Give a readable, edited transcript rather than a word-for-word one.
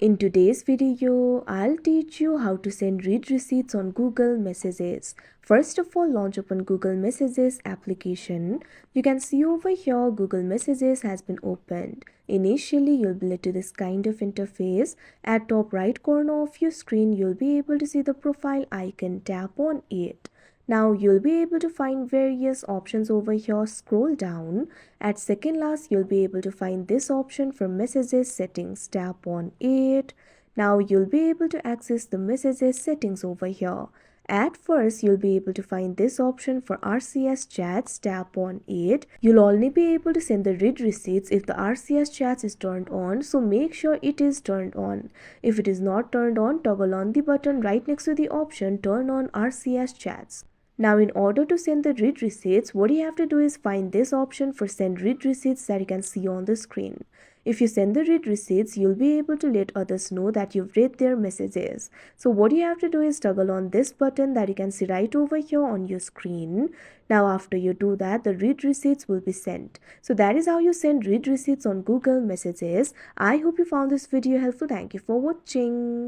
In today's video, I'll teach you how to send read receipts on Google Messages. First of all, launch open Google Messages application. You can see over here Google Messages has been opened. Initially, you'll be led to this kind of interface. At top right corner of your screen, you'll be able to see the profile icon. Tap on it. Now you'll be able to find various options over here. Scroll down. At second last, you'll be able to find this option for messages settings. Tap on it. Now you'll be able to access the messages settings over here. At first, you'll be able to find this option for RCS chats. Tap on it. You'll only be able to send the read receipts if the RCS chats is turned on, so make sure it is turned on. If it is not turned on, toggle on the button right next to the option turn on RCS chats. Now in order to send the read receipts, what you have to do is find this option for send read receipts that you can see on the screen. If you send the read receipts, you'll be able to let others know that you've read their messages. So what you have to do is toggle on this button that you can see right over here on your screen. Now after you do that, the read receipts will be sent. So that is how you send read receipts on Google Messages. I hope you found this video helpful. Thank you for watching.